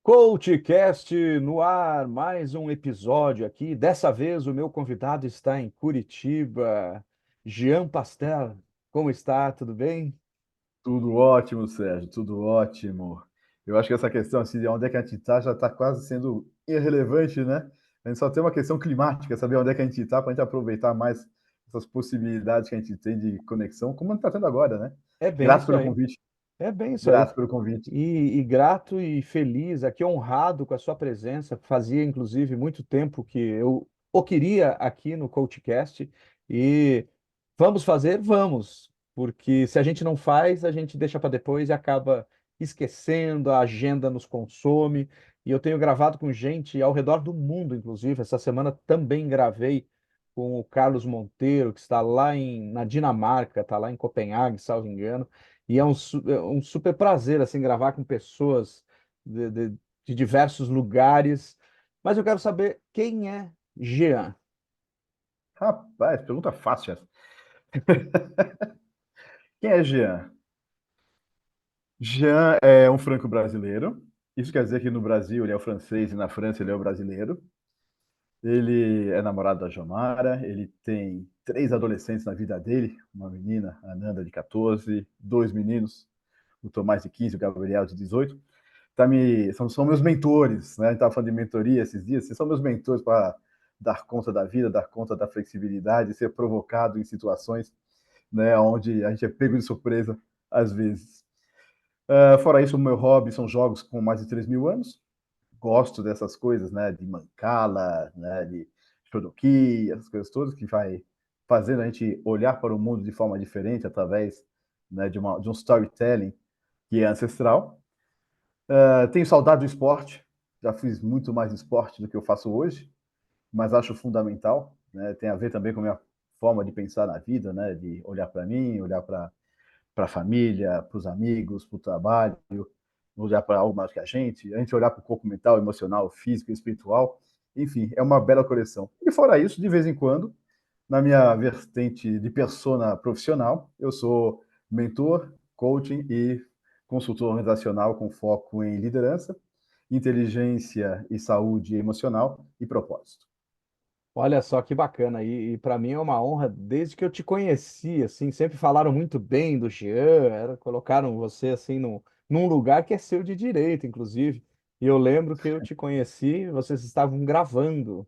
CoachCast no ar, mais um episódio aqui. Dessa vez o meu convidado está em Curitiba, Jean Pastel. Como está? Tudo bem? Tudo ótimo, Sérgio, tudo ótimo. Eu acho que essa questão assim, de onde é que a gente está já está quase sendo irrelevante, né? A gente só tem uma questão climática, saber onde é que a gente está para a gente aproveitar mais essas possibilidades que a gente tem de conexão, como a gente está tendo agora, né? É bem Grato isso pelo aí. convite, É bem isso aí. grato pelo convite. E grato e feliz, aqui honrado com a sua presença. Fazia inclusive muito tempo que eu o queria aqui no CoachCast e vamos fazer? Vamos, porque se a gente não faz, a gente deixa para depois e acaba esquecendo, a agenda nos consome. E eu tenho gravado com gente ao redor do mundo, inclusive. Essa semana também gravei com o Carlos Monteiro, que está lá na Dinamarca, está lá em Copenhague, salvo engano. E é um super prazer assim gravar com pessoas de, de, de diversos lugares. Mas eu quero saber quem é Jean. Rapaz, pergunta fácil essa. Quem é Jean? Jean é um franco-brasileiro. Isso quer dizer que no Brasil ele é o francês e na França ele é o brasileiro. Ele é namorado da Jomara, ele tem 3 adolescentes na vida dele, uma menina, a Nanda, de 14, 2 meninos, o Tomás, de 15, o Gabriel, de 18. São meus mentores, né? A gente estava falando de mentoria esses dias, são meus mentores para dar conta da vida, dar conta da flexibilidade, ser provocado em situações, né, onde a gente é pego de surpresa às vezes. Fora isso, o meu hobby são jogos com mais de 3 mil anos, gosto dessas coisas, né, de Mancala, né, de Shodoki, essas coisas todas que vai fazendo a gente olhar para o mundo de forma diferente através, né, de um storytelling que é ancestral. Tenho saudade do esporte, já fiz muito mais esporte do que eu faço hoje, mas acho fundamental, né, tem a ver também com a minha forma de pensar na vida, né, de olhar para mim, olhar para a família, para os amigos, para o trabalho, olhar para algo mais que a gente olhar para o corpo mental, emocional, físico e espiritual. Enfim, é uma bela coleção. E fora isso, de vez em quando, na minha vertente de persona profissional, eu sou mentor, coaching e consultor organizacional com foco em liderança, inteligência e saúde emocional e propósito. Olha só que bacana. E para mim é uma honra desde que eu te conheci, assim, sempre falaram muito bem do Jean, colocaram você assim num lugar que é seu de direito, inclusive. E eu lembro que eu te conheci, vocês estavam gravando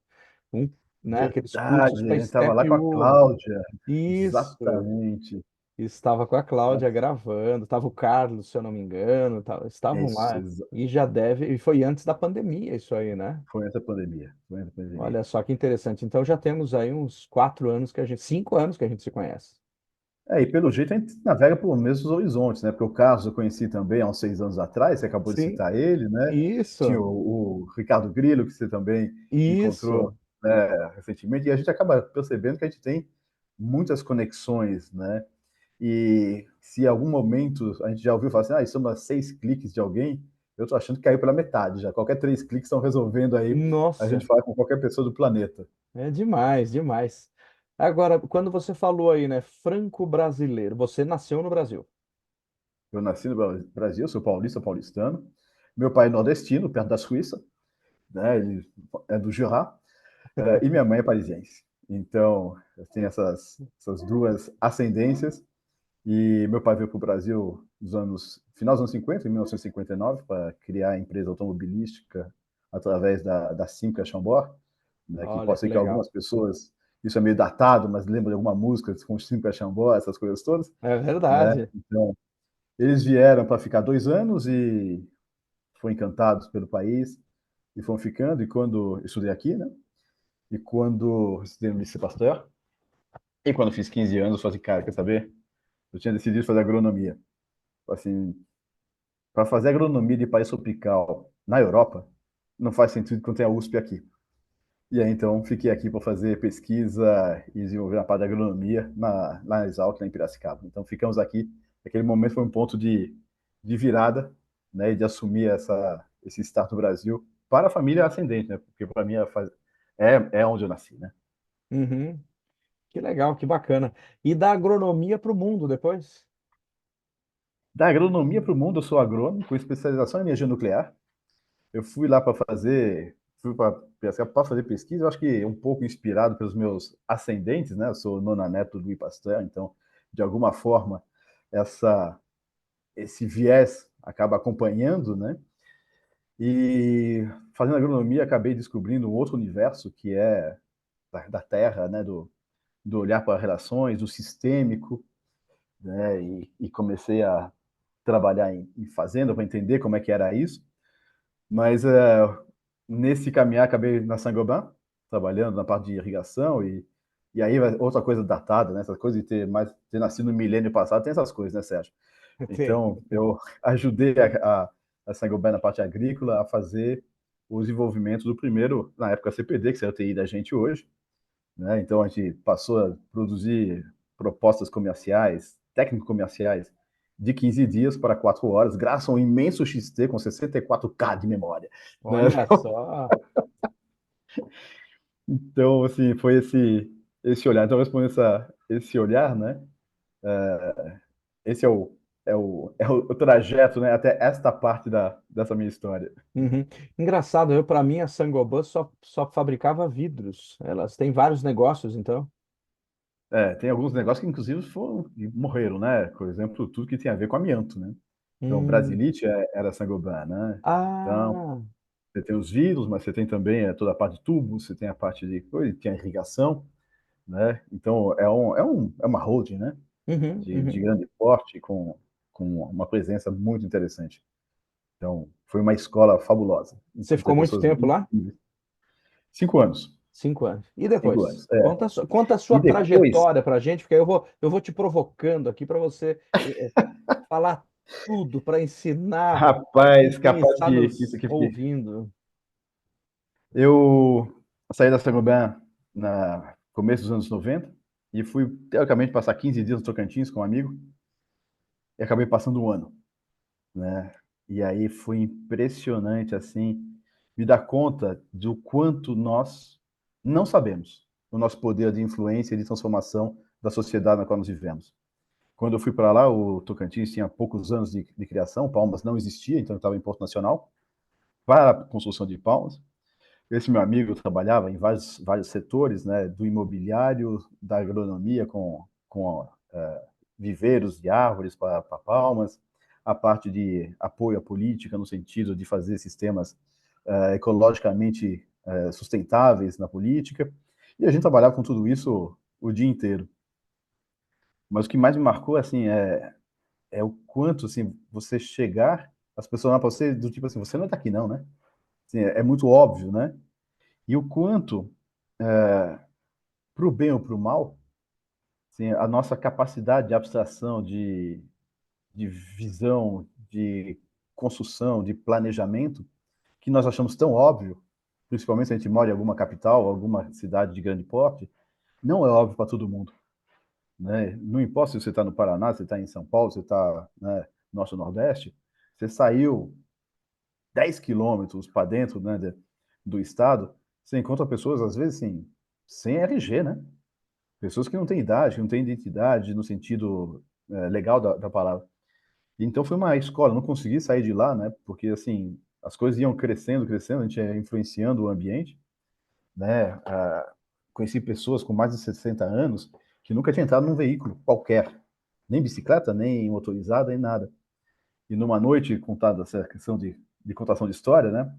um, né, aqueles cursos Verdade, a para gente estava lá Step com a 1. Cláudia. Isso. Exatamente. Estava com a Cláudia gravando, estava o Carlos, se eu não me engano, estavam Isso, lá. E já deve, e foi antes da pandemia isso aí, né? foi essa pandemia. Foi essa pandemia. Olha só que interessante. Então já temos aí uns 4 anos que a gente, 5 anos que a gente se conhece. E pelo jeito a gente navega por mesmos horizontes, né? Porque o Carlos eu conheci também há uns 6 anos atrás, você acabou de Sim, citar ele, né? Tinha isso, o Ricardo Grillo, que você também encontrou, isso. né, recentemente, e a gente acaba percebendo que a gente tem muitas conexões, né? E se em algum momento a gente já ouviu falar assim, estamos a 6 cliques de alguém, eu tô achando que caiu pela metade já. Qualquer 3 cliques estão resolvendo aí a gente Nossa, falar com qualquer pessoa do planeta. é demais, demais. Agora, quando você falou aí, né, franco-brasileiro, você nasceu no Brasil. Eu nasci no Brasil, sou paulista, paulistano. Meu pai é nordestino, perto da Suíça, né? Ele é do Jura, e minha mãe é parisiense. Então, eu tenho essas duas ascendências. E meu pai veio para o Brasil final dos anos 50, em 1959, para criar a empresa automobilística através da Simca Chambord, né, que Olha pode que ser que legal. algumas pessoas, isso é meio datado, mas lembra de alguma música com Simca Chambord, essas coisas todas, É né? verdade. Então, eles vieram para ficar 2 anos e foram encantados pelo país e foram ficando. E quando eu estudei aqui, né? E quando estudei no Lycée Pasteur, e quando fiz 15 anos, eu falei assim, cara, quer saber? Eu tinha decidido fazer agronomia. Assim, para fazer agronomia de país tropical na Europa, não faz sentido quando tem a USP aqui. E aí, então, fiquei aqui para fazer pesquisa e desenvolver a parte de agronomia lá na Exalc, em Piracicaba. Então, ficamos aqui. Aquele momento foi um ponto de virada, né, e de assumir esse start no Brasil para a família ascendente, né, porque para mim é onde eu nasci, né. Uhum. Que legal, que bacana. E da agronomia para o mundo depois? Da agronomia para o mundo, eu sou agrônomo com especialização em energia nuclear. eu fui lá para fazer, fui para fazer pesquisa, eu acho que um pouco inspirado pelos meus ascendentes, né? Eu sou nona neto do Louis Pasteur, então, de alguma forma, essa, esse viés acaba acompanhando, né? E fazendo agronomia, acabei descobrindo um outro universo que é da Terra, né? Do olhar para relações, do sistêmico, né? E comecei a trabalhar em fazenda para entender como é que era isso. Mas nesse caminhar acabei na Saint-Gobain, trabalhando na parte de irrigação e aí outra coisa datada, né? Essa coisa de ter nascido no milênio passado, tem essas coisas, né, Sérgio? Tem. Então, eu ajudei a Saint-Gobain na parte agrícola a fazer o desenvolvimento do primeiro, na época, CPD, que é a TI da gente hoje, né? Então, a gente passou a produzir propostas comerciais, técnico-comerciais, de 15 dias para 4 horas, graças a um imenso XT com 64K de memória. Né? Olha só. Então, assim, foi esse olhar. Então, respondendo esse olhar, né? Esse é o trajeto, né? Até esta parte dessa minha história. Uhum. Engraçado, eu para mim a Saint-Gobain só fabricava vidros. Elas têm vários negócios, então. Tem alguns negócios que, inclusive, morreram, né? Por exemplo, tudo que tem a ver com amianto, né? Então, Hum. Brasilite era Saint-Gobain, né? Então, Ah. você tem os vidros, mas você tem também toda a parte de tubos, você tem a parte de coisa, tem a irrigação, né? Então, é uma holding, né? Uhum, De uhum. grande porte, com uma presença muito interessante. Então, foi uma escola fabulosa. Você Encontrei ficou muito pessoas tempo muito lá? incríveis. 5 anos. 5 anos. E 5 anos. depois? Conta a E sua depois, trajetória para a gente, porque eu vou te provocando aqui para você falar tudo, para ensinar rapaz, quem capaz está que isso nos aqui. ouvindo. Eu saí da Saint-Gobain na começo dos anos 90 e fui, teoricamente, passar 15 dias no Tocantins com um amigo e acabei passando um ano, né? E aí foi impressionante, assim, me dar conta do quanto nós não sabemos o nosso poder de influência e de transformação da sociedade na qual nós vivemos. Quando eu fui para lá, o Tocantins tinha poucos anos de criação, Palmas não existia, então eu estava em Porto Nacional para a construção de Palmas. Esse meu amigo trabalhava em vários setores, né, do imobiliário, da agronomia, com viveiros de árvores para palmas, a parte de apoio à política, no sentido de fazer sistemas ecologicamente sustentáveis na política. E a gente trabalhava com tudo isso o dia inteiro. Mas o que mais me marcou, assim, é o quanto, assim, você chegar, as pessoas lá para você, do tipo assim, você não é daqui não, né? Assim, é muito óbvio, né? E o quanto, para o bem ou para o mal, assim, a nossa capacidade de abstração, de visão, de construção, de planejamento, que nós achamos tão óbvio, principalmente se a gente mora em alguma capital, alguma cidade de grande porte, não é óbvio para todo mundo. Né? Não importa se você está no Paraná, se você está em São Paulo, se você está, né, no nosso Nordeste, você saiu 10 quilômetros para dentro, né, do estado, você encontra pessoas, às vezes, assim, sem RG, né? Pessoas que não têm idade, que não têm identidade no sentido legal da palavra. Então foi uma escola, eu não consegui sair de lá, né? Porque assim, as coisas iam crescendo, crescendo, a gente ia influenciando o ambiente, né? Conheci pessoas com mais de 60 anos que nunca tinham entrado num veículo qualquer, nem bicicleta, nem motorizada, nem nada. E numa noite, contada essa questão de contação de história, né?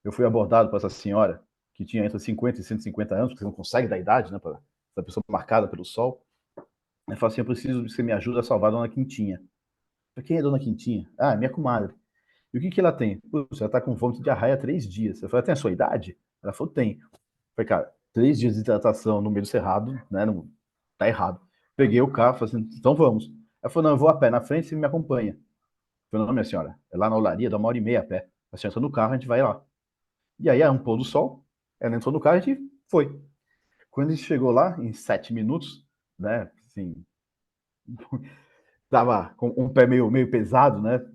Eu fui abordado por essa senhora que tinha entre 50 e 150 anos, porque você não consegue dar idade, né? Para essa pessoa marcada pelo sol. Ela falou assim: eu preciso que você me ajude a salvar a dona Quintinha. Quem é Dona Quintinha? Ah, minha comadre. E o que ela tem? Putz, ela tá com vômito de arraia há 3 dias. Eu falei, tem a sua idade? Ela falou, tem. Eu falei, cara, 3 dias de hidratação no meio do cerrado, né? Não, tá errado. Peguei o carro, falei assim, então vamos. Ela falou, não, eu vou a pé na frente, você me acompanha. Eu falei, não, minha senhora, é lá na olaria, dá 1h30 a pé. A senhora entra no carro, a gente vai lá. E aí, um pôr do sol, ela entrou no carro e a gente foi. Quando a gente chegou lá, em 7 minutos, né? Assim, tava com um pé meio pesado, né?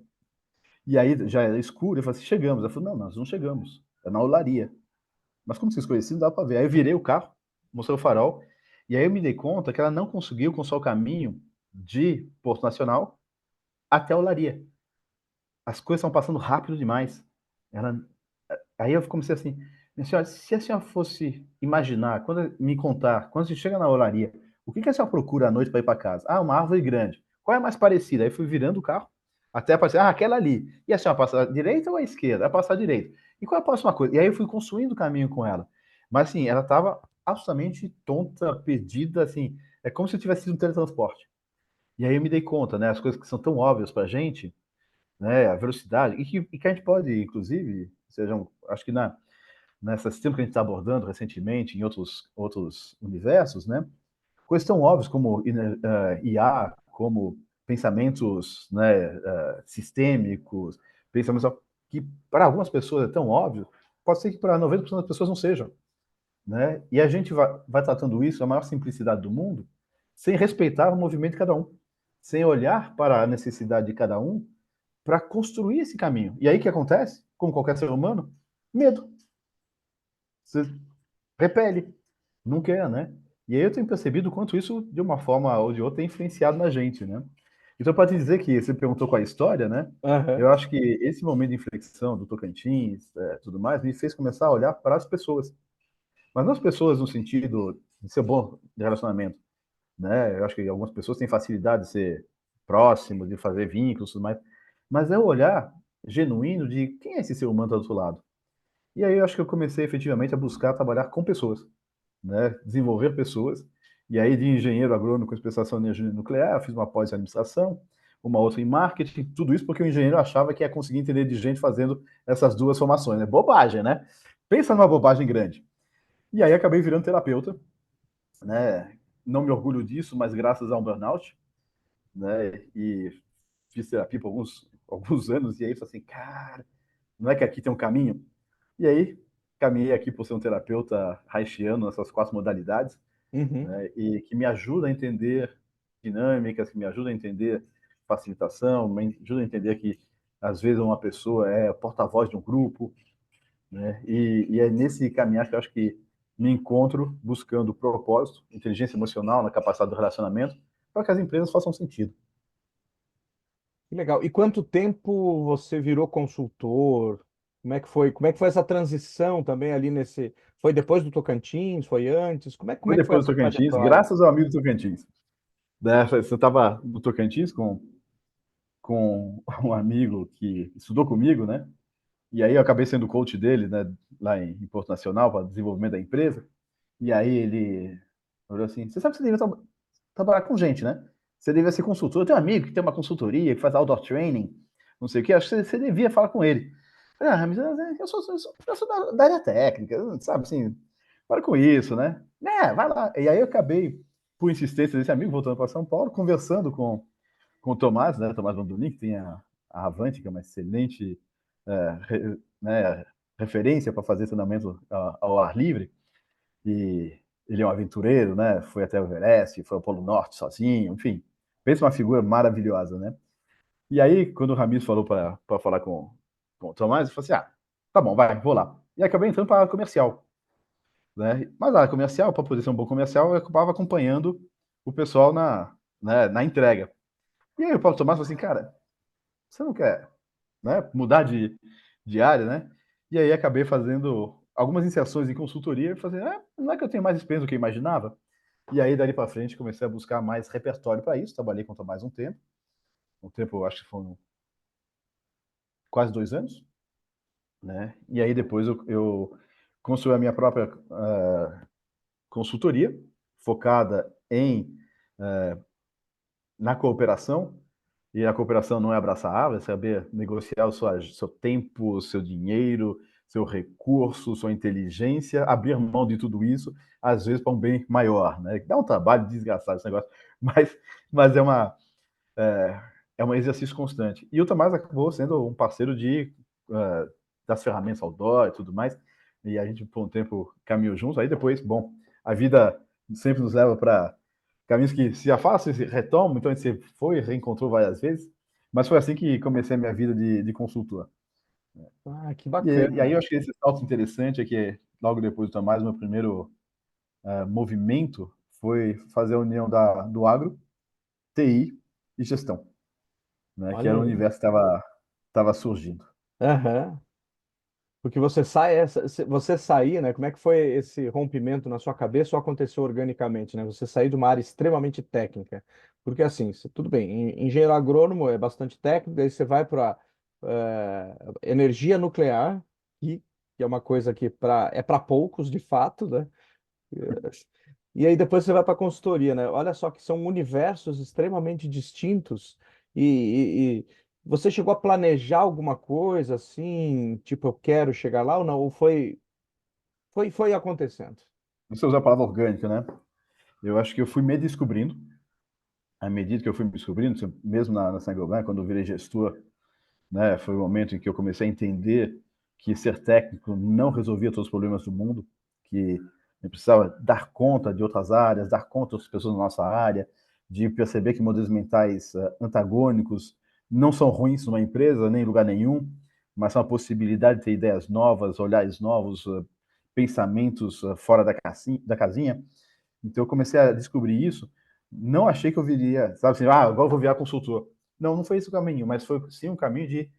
E aí já era escuro, eu falei assim, chegamos. Ela falou, não, nós não chegamos, é na olaria. Mas como vocês conheciam, não dá para ver. Aí eu virei o carro, mostrei o farol, e aí eu me dei conta que ela não conseguiu construir o caminho de Porto Nacional até a olaria. As coisas estão passando rápido demais. Ela, Aí eu comecei assim, minha senhora, se a senhora fosse imaginar, me contar, quando você chega na olaria, o que a senhora procura à noite para ir para casa? Ah, uma árvore grande. Qual é a mais parecida? Aí fui virando o carro até aparecer, aquela ali. E a senhora passa à direita ou à esquerda? Vai passar à direita. E qual é a próxima coisa? E aí eu fui construindo o caminho com ela. Mas assim, ela estava absolutamente tonta, perdida, assim, é como se tivesse sido um teletransporte. E aí eu me dei conta, né, as coisas que são tão óbvias para a gente, né, a velocidade, e que a gente pode, inclusive, sejam, acho que nessas temas que a gente está abordando recentemente em outros universos, né, coisas tão óbvias como IA, como pensamentos, né, sistêmicos, pensamentos que para algumas pessoas é tão óbvio, pode ser que para 90% das pessoas não sejam, né? E a gente vai tratando isso, a maior simplicidade do mundo, sem respeitar o movimento de cada um, sem olhar para a necessidade de cada um para construir esse caminho. E aí o que acontece? Como qualquer ser humano, medo. Você repele, não quer, né? E aí eu tenho percebido o quanto isso, de uma forma ou de outra, tem influenciado na gente, né? Então, para te dizer que você perguntou qual é a história, né? Aham. Eu acho que esse momento de inflexão do Tocantins, tudo mais, me fez começar a olhar para as pessoas. Mas não as pessoas no sentido de ser bom de relacionamento, né? Eu acho que algumas pessoas têm facilidade de ser próximos, de fazer vínculos, tudo mais. Mas é o olhar genuíno de quem é esse ser humano do outro lado. E aí eu acho que eu comecei efetivamente a buscar trabalhar com pessoas, né? Desenvolver pessoas. E aí de engenheiro agrônomo com especialização em energia nuclear, eu fiz uma pós em administração, uma outra em marketing, tudo isso porque o engenheiro achava que ia conseguir entender de gente fazendo essas duas formações, né? Bobagem, né? Pensa numa bobagem grande. E aí acabei virando terapeuta, né? Não me orgulho disso, mas graças a um burnout, né? E fiz terapia por alguns anos, e aí falei assim, cara, não é que aqui tem um caminho? E aí caminhei aqui por ser um terapeuta haitiano nessas 4 modalidades, Uhum. né? E que me ajuda a entender dinâmicas, que me ajuda a entender facilitação, me ajuda a entender que às vezes uma pessoa é porta-voz de um grupo, né? E é nesse caminhar que eu acho que me encontro buscando propósito, inteligência emocional na capacidade do relacionamento, para que as empresas façam sentido. Que legal. E quanto tempo você virou consultor? Como é que foi? Como é que foi essa transição também ali nesse? Foi depois do Tocantins? Foi antes? Como Foi é que foi depois do essa Tocantins, trajetória? graças ao amigo do Tocantins. Né? Você estava no Tocantins com um amigo que estudou comigo, né? E aí eu acabei sendo coach dele, né, lá em Porto Nacional, para desenvolvimento da empresa. E aí ele falou assim: Você sabe que você devia trabalhar com gente, né? Você devia ser consultor. Eu tenho um amigo que tem uma consultoria, que faz outdoor training, não sei o quê. Acho que você devia falar com ele. Eu falei, mas eu sou da área técnica, sabe assim, para com isso, né? Vai lá. E aí eu acabei, por insistência desse amigo, voltando para São Paulo, conversando com o Tomás, né? Tomás Bandolin, que tem a Avante, que é uma excelente né, referência para fazer treinamento ao ar livre. E ele é um aventureiro, né? Foi até o Everest, foi ao Polo Norte sozinho, enfim. Pensa uma figura maravilhosa, né? E aí, quando o Ramires falou para falar com o Tomás, eu falei assim: tá bom, vai, vou lá. E acabei entrando para a comercial, né? Mas a comercial, para poder ser um bom comercial, eu acabava acompanhando o pessoal na entrega. E aí o Paulo Tomás falou assim: cara, você não quer, né, mudar de área, né? E aí acabei fazendo algumas inserções em consultoria e falei, não é que eu tenho mais experiência do que eu imaginava? E aí, dali para frente, comecei a buscar mais repertório para isso. Trabalhei com o Tomás um tempo, acho que foram quase 2 anos, né? E aí depois eu construí a minha própria consultoria, focada na cooperação. E a cooperação não é abraçar árvore, é saber negociar o seu tempo, seu dinheiro, seu recurso, sua inteligência, abrir mão de tudo isso, às vezes para um bem maior, né? Dá um trabalho desgraçado esse negócio, mas é um exercício constante. E o Tomás acabou sendo um parceiro das ferramentas outdoor e tudo mais, e a gente por um tempo caminhou juntos, aí depois, bom, a vida sempre nos leva para caminhos que se afastam e se retomam, então a gente foi, reencontrou várias vezes, mas foi assim que comecei a minha vida de consultor. Ah, que E aí bacana. eu acho que esse salto interessante é que logo depois do Tomás, meu primeiro movimento foi fazer a união do agro, TI e gestão, né, que Olha era o aí. universo que estava surgindo. Aham. Porque você sai, você sair, né? Como é que foi esse rompimento na sua cabeça ou aconteceu organicamente, né? Você sair de uma área extremamente técnica. Porque assim, tudo bem, engenheiro agrônomo é bastante técnico, aí você vai para energia nuclear, que, que é uma coisa que é para poucos, de fato, né? E aí depois você vai para a consultoria, né? Olha só que são universos extremamente distintos e você chegou a planejar alguma coisa assim, tipo, eu quero chegar lá ou não? Ou foi acontecendo? Você usa a palavra orgânica, né? Eu acho que eu fui me descobrindo, à medida que eu fui me descobrindo, mesmo na Saint-Gobain, quando eu virei gestor, né, foi o momento em que eu comecei a entender que ser técnico não resolvia todos os problemas do mundo, que eu precisava dar conta de outras áreas, dar conta de outras pessoas na nossa área, de perceber que modelos mentais antagônicos não são ruins numa empresa, nem em lugar nenhum, mas são a possibilidade de ter ideias novas, olhares novos, pensamentos fora da casinha. Então eu comecei a descobrir isso. Não achei que eu viria, sabe assim, agora eu vou virar consultor. Não, não foi esse o caminho, mas foi sim um caminho de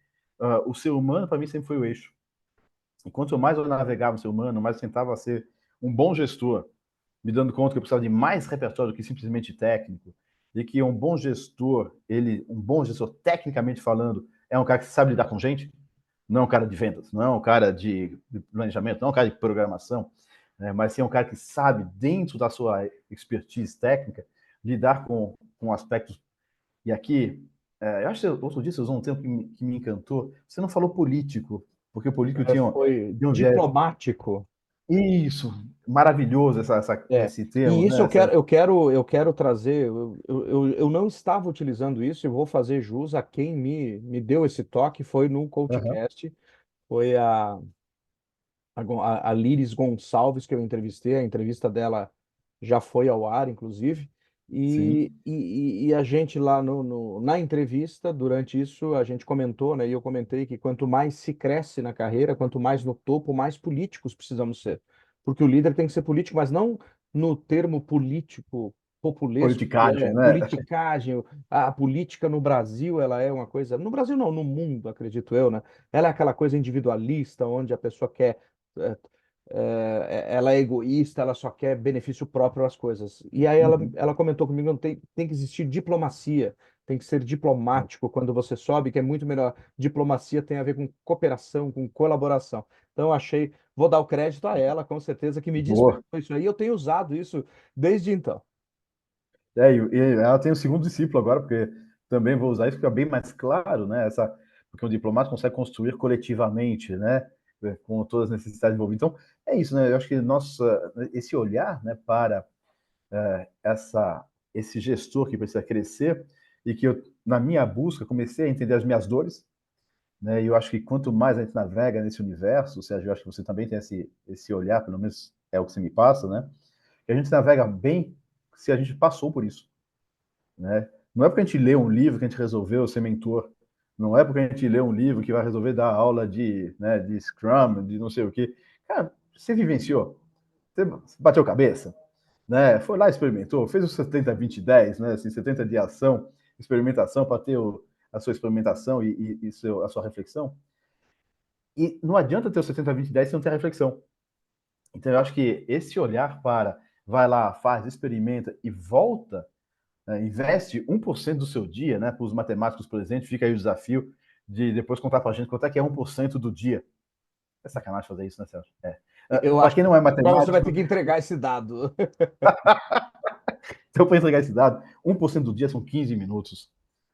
o ser humano para mim sempre foi o eixo. E quanto mais eu navegava no ser humano, mais eu tentava ser um bom gestor, me dando conta que eu precisava de mais repertório do que simplesmente técnico, e que um bom gestor tecnicamente falando, é um cara que sabe lidar com gente, não é um cara de vendas, não é um cara de planejamento, não é um cara de programação, né, mas sim é um cara que sabe, dentro da sua expertise técnica, lidar com aspectos. E aqui, eu acho que outro dia você usou um termo que me encantou. Você não falou político, porque o político Foi tinha um viés. diplomático. Isso, maravilhoso É. esse E termo, isso né? eu quero trazer. Eu não estava utilizando isso e vou fazer jus a quem me deu esse toque. Foi no Uhum. CoachCast, foi a Liris Gonçalves que eu entrevistei. A entrevista dela já foi ao ar, inclusive. E, Sim, e, e a gente lá na entrevista, durante isso, a gente comentou, né? E eu comentei que quanto mais se cresce na carreira, quanto mais no topo, mais políticos precisamos ser. Porque o líder tem que ser político, mas não no termo político populesco, que politicagem, é né? politicagem. A política no Brasil, ela é uma coisa. No Brasil, não, no mundo, acredito eu, né? Ela é aquela coisa individualista, onde a pessoa quer é, ela é egoísta, ela só quer benefício próprio às coisas. E aí Uhum. ela comentou comigo, não tem que existir diplomacia, tem que ser diplomático quando você sobe, que é muito melhor. Diplomacia tem a ver com cooperação, com colaboração. Então eu achei, vou dar o crédito a ela, com certeza, que me Boa. despertou isso aí. Eu tenho usado isso desde então. E ela tem um segundo discípulo agora, porque também vou usar isso, fica bem mais claro, né? Porque um diplomata consegue construir coletivamente, né? Com todas as necessidades envolvidas. Então, é isso, né? Eu acho que esse olhar, né, para esse gestor que precisa crescer e que eu, na minha busca, comecei a entender as minhas dores, né? E eu acho que quanto mais a gente navega nesse universo, Sérgio, eu acho que você também tem esse olhar, pelo menos é o que você me passa, né? Que a gente navega bem se a gente passou por isso, né? Não é porque a gente lê um livro que a gente resolveu ser mentor. Não é porque a gente lê um livro que vai resolver dar aula de Scrum, de não sei o quê. Cara, você vivenciou, você bateu cabeça, né? Foi lá, experimentou, fez o 70, 20, 10, né? Assim, 70 de ação, experimentação para ter a sua experimentação e a sua reflexão. E não adianta ter o 70, 20, 10 se não ter a reflexão. Então, eu acho que esse olhar para vai lá, faz, experimenta e volta, né, investe 1% do seu dia, né? Para os matemáticos presentes, fica aí o desafio de depois contar para a gente quanto é que é 1% do dia. É sacanagem fazer isso, né, Celso? Eu Para acho quem que não é agora você vai matemático, ter que entregar esse dado. então, para entregar esse dado, 1% do dia são 15 minutos.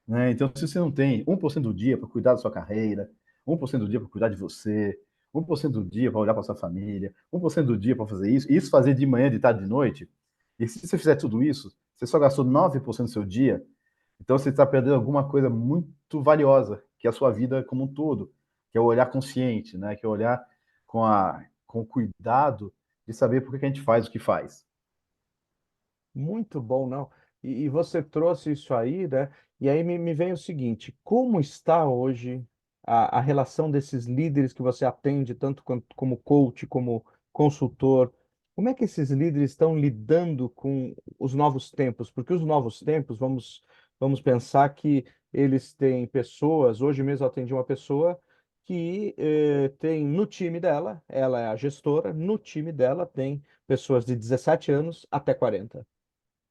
Né? Então, se você não tem 1% do dia para cuidar da sua carreira, 1% do dia para cuidar de você, 1% do dia para olhar para sua família, 1% do dia para fazer isso, e isso fazer de manhã, de tarde, de noite, e se você fizer tudo isso, você só gastou 9% do seu dia, então você está perdendo alguma coisa muito valiosa, que é a sua vida como um todo, que é o olhar consciente, né? Que é o olhar com o cuidado de saber por que a gente faz o que faz. Muito bom, não. E você trouxe isso aí, né? E aí me vem o seguinte: como está hoje a relação desses líderes que você atende, tanto como coach, como consultor? Como é que esses líderes estão lidando com os novos tempos? Porque os novos tempos, vamos pensar que eles têm pessoas. Hoje mesmo eu atendi uma pessoa que tem no time dela, ela é a gestora, no time dela tem pessoas de 17 anos até 40.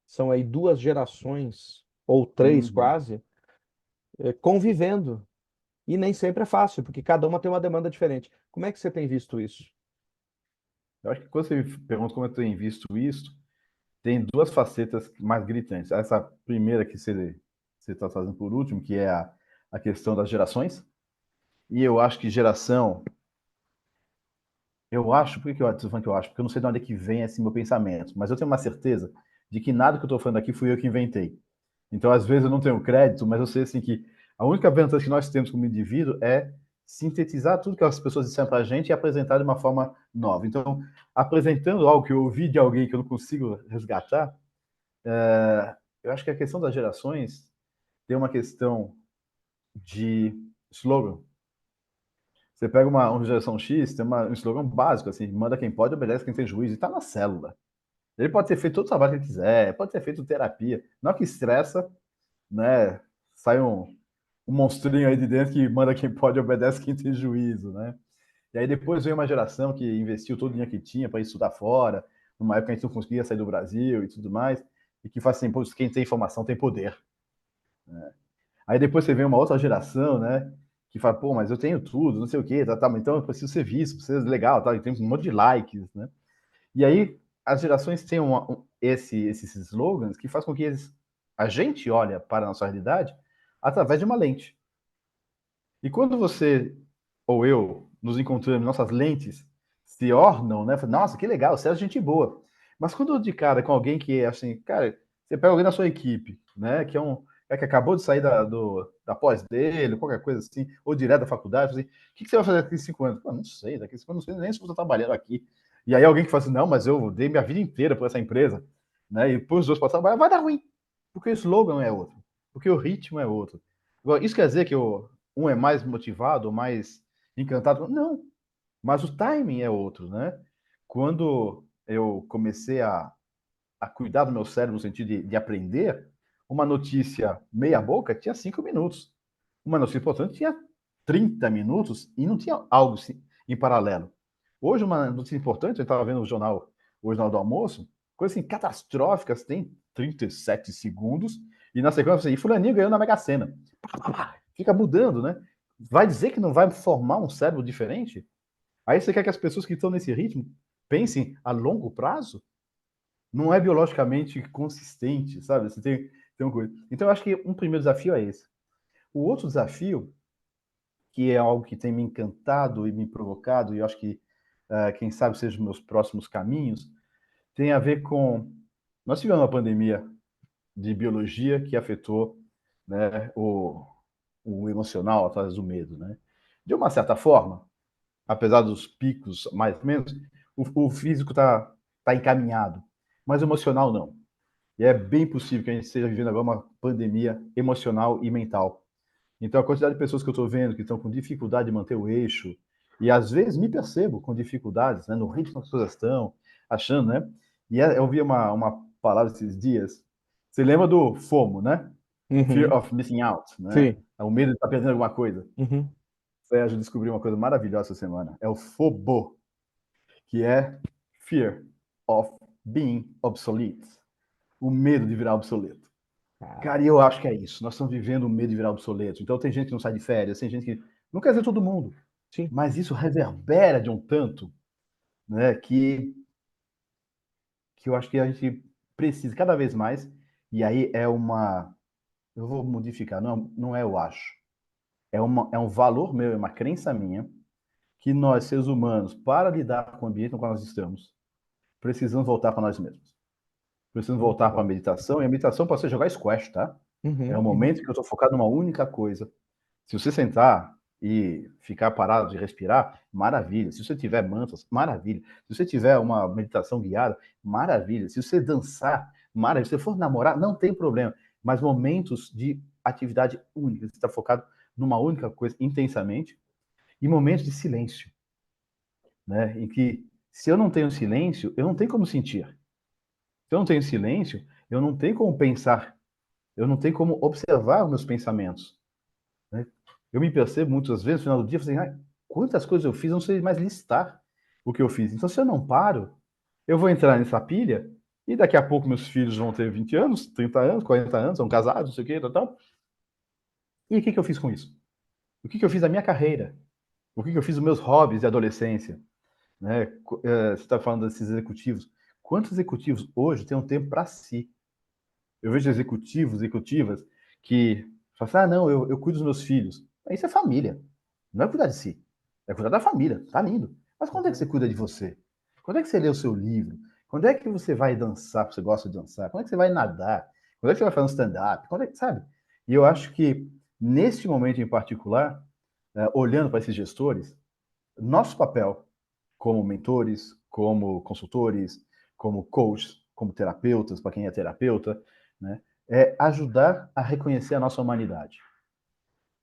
São aí duas gerações, ou três Uhum. quase, convivendo. E nem sempre é fácil, porque cada uma tem uma demanda diferente. Como é que você tem visto isso? Eu acho que quando você me pergunta como eu tenho visto isso, tem duas facetas mais gritantes. Essa primeira que você está fazendo por último, que é a questão das gerações. E eu acho que geração. Eu acho, por que eu estou falando que eu acho? Porque eu não sei de onde é que vem esse meu pensamento, mas eu tenho uma certeza de que nada que eu estou falando aqui fui eu que inventei. Então, às vezes, eu não tenho crédito, mas eu sei assim que a única vantagem que nós temos como indivíduo é sintetizar tudo que as pessoas disseram para a gente e apresentar de uma forma nova. Então, apresentando algo que eu ouvi de alguém que eu não consigo resgatar, eu acho que a questão das gerações tem uma questão de slogan. Você pega uma geração X, tem um slogan básico, assim, manda quem pode, obedece quem tem juízo, e tá na célula. Ele pode ter feito todo o trabalho que ele quiser, pode ter feito terapia. Na hora que estressa, né, sai um monstrinho aí de dentro que manda quem pode, obedece quem tem juízo, né? E aí depois veio uma geração que investiu todo o dinheiro que tinha para estudar fora, numa época que a gente não conseguia sair do Brasil e tudo mais, e que faz assim, pô, quem tem informação tem poder. Aí depois você vê uma outra geração, né? Que fala, pô, mas eu tenho tudo, não sei o quê, tá, então eu preciso ser visto, preciso ser legal, tá, e tem um monte de likes, né? E aí as gerações têm esses slogans que faz com que a gente olha para a nossa realidade através de uma lente. E quando você ou eu nos encontramos, nossas lentes se ornam, né? Nossa, que legal, você é gente boa. Mas quando eu de cara com alguém que é assim, cara, você pega alguém na sua equipe, né? Que que acabou de sair da pós dele, qualquer coisa assim, ou direto da faculdade, assim, o que você vai fazer daqui a 5 anos? Pô, não sei, daqui a 5 anos não sei nem se você está trabalhando aqui. E aí alguém que fala assim, não, mas eu dei minha vida inteira por essa empresa, né? E pôs os dois para trabalhar, vai dar ruim. Porque o slogan é outro, porque o ritmo é outro. Agora, isso quer dizer que um é mais motivado, mais encantado? Não, mas o timing é outro, né? Quando eu comecei a cuidar do meu cérebro no sentido de aprender, uma notícia meia boca tinha 5 minutos. Uma notícia importante tinha 30 minutos e não tinha algo em paralelo. Hoje, uma notícia importante, eu estava vendo o jornal hoje na hora do almoço, coisas assim, catastróficas, tem 37 segundos, e na sequência, e fulaninho ganhou na Mega Sena. Fica mudando, né? Vai dizer que não vai formar um cérebro diferente? Aí você quer que as pessoas que estão nesse ritmo pensem a longo prazo? Não é biologicamente consistente, sabe? Você tem uma coisa. Então, eu acho que um primeiro desafio é esse. O outro desafio, que é algo que tem me encantado e me provocado, e eu acho que, quem sabe, sejam meus próximos caminhos, tem a ver com. Nós tivemos uma pandemia de biologia que afetou, né, o emocional através do medo. Né? De uma certa forma, apesar dos picos mais ou menos, o físico tá encaminhado, mas o emocional não. E é bem possível que a gente esteja vivendo agora uma pandemia emocional e mental. Então, a quantidade de pessoas que eu estou vendo que estão com dificuldade de manter o eixo, e às vezes me percebo com dificuldades, né, no ritmo que as pessoas estão, achando, né? E eu ouvi uma palavra esses dias. Você lembra do FOMO, né? Fear Uhum. of Missing Out, né? Sim. É o medo de estar perdendo alguma coisa. Uhum. Sérgio descobriu uma coisa maravilhosa essa semana. É o FOBO, que é Fear of Being Obsolete. O medo de virar obsoleto. Cara, e Cara, eu acho que é isso. Nós estamos vivendo o medo de virar obsoleto. Então tem gente que não sai de férias, tem gente que. Não quer dizer todo mundo, sim. mas isso reverbera de um tanto, né, que eu acho que a gente precisa cada vez mais. E aí é uma. Eu vou modificar, não é eu acho. É um valor meu, é uma crença minha, que nós, seres humanos, para lidar com o ambiente no qual nós estamos, precisamos voltar para nós mesmos. Precisamos Muito voltar para a bom. meditação, e a meditação pode ser jogar squash, tá? É Uhum, um uhum. momento que eu estou focado numa única coisa. Se você sentar e ficar parado de respirar, maravilha. Se você tiver mantras, maravilha. Se você tiver uma meditação guiada, maravilha. Se você dançar, maravilha. Se você for namorar, não tem problema. Mas momentos de atividade única, você está focado numa única coisa intensamente, e momentos de silêncio, né? Em que, se eu não tenho silêncio, eu não tenho como sentir. Se eu não tenho silêncio, eu não tenho como pensar. Eu não tenho como observar os meus pensamentos. Né? Eu me percebo muitas vezes, no final do dia, assim, quantas coisas eu fiz, eu não sei mais listar o que eu fiz. Então, se eu não paro, eu vou entrar nessa pilha e daqui a pouco meus filhos vão ter 20 anos, 30 anos, 40 anos, são casados, não sei o que, tal. E o que eu fiz com isso? O que eu fiz da minha carreira? O que eu fiz dos meus hobbies de adolescência? Né? Você está falando desses executivos. Quantos executivos hoje têm um tempo para si? Eu vejo executivos, executivas que falam assim, não, eu cuido dos meus filhos. Isso é família. Não é cuidar de si. É cuidar da família. Tá lindo. Mas quando é que você cuida de você? Quando é que você lê o seu livro? Quando é que você vai dançar, porque você gosta de dançar? Quando é que você vai nadar? Quando é que você vai fazer um stand-up? Quando é que, sabe? E eu acho que, neste momento em particular, olhando para esses gestores, nosso papel como mentores, como consultores, como coaches, como terapeutas, para quem é terapeuta, né, é ajudar a reconhecer a nossa humanidade.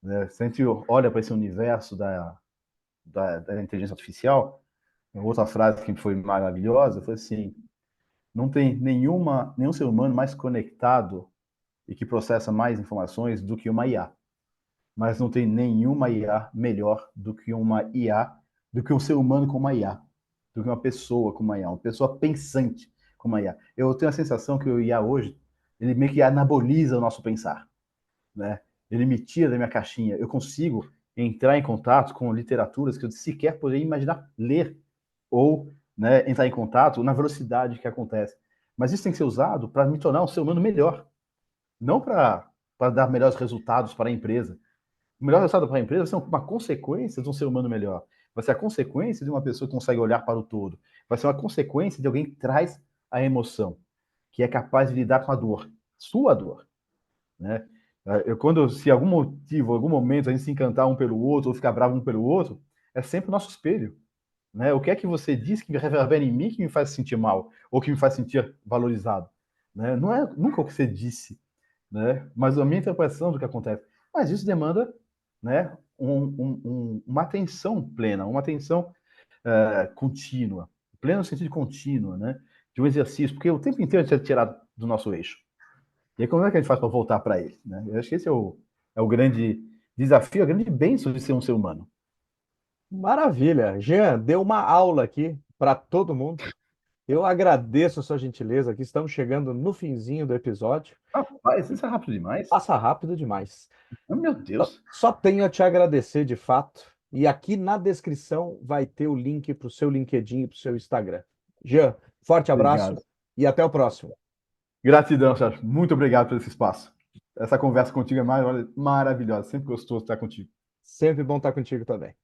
Né? Se a gente olha para esse universo da inteligência artificial, outra frase que foi maravilhosa foi assim: não tem nenhum ser humano mais conectado e que processa mais informações do que uma IA. Mas não tem nenhuma IA melhor do que uma IA, do que um ser humano com uma IA, do que uma pessoa com uma IA, uma pessoa pensante com uma IA. Eu tenho a sensação que o IA hoje, ele meio que anaboliza o nosso pensar, né? Ele me tira da minha caixinha. Eu consigo entrar em contato com literaturas que eu sequer poderia imaginar ler ou, né, entrar em contato na velocidade que acontece. Mas isso tem que ser usado para me tornar um ser humano melhor, não para dar melhores resultados para a empresa. O melhor resultado para a empresa vai ser uma consequência de um ser humano melhor. Vai ser a consequência de uma pessoa que consegue olhar para o todo. Vai ser uma consequência de alguém que traz a emoção, que é capaz de lidar com a dor, sua dor, né? Se algum motivo, algum momento a gente se encantar um pelo outro ou ficar bravo um pelo outro, é sempre o nosso espelho, né? O que é que você diz que reverbera em mim que me faz sentir mal ou que me faz sentir valorizado, né? Não é nunca o que você disse, né? Mas a minha interpretação do que acontece. Mas isso demanda, né, uma atenção plena, uma atenção contínua, plena no sentido de contínua, né? De um exercício, porque o tempo inteiro a gente é tirado do nosso eixo. E aí, como é que a gente faz para voltar para ele? Né? Eu acho que esse é o grande desafio, a grande bênção de ser um ser humano. Maravilha. Jean, deu uma aula aqui para todo mundo. Eu agradeço a sua gentileza aqui. Estamos chegando no finzinho do episódio. Rapaz, isso é rápido demais. Passa rápido demais. Oh, meu Só Deus. só tenho a te agradecer de fato. E aqui na descrição vai ter o link para o seu LinkedIn e para o seu Instagram. Jean, forte abraço Obrigado. e até o próximo. Gratidão, Sérgio. Muito obrigado por esse espaço. Essa conversa contigo é maravilhosa. Sempre gostoso estar contigo. Sempre bom estar contigo também.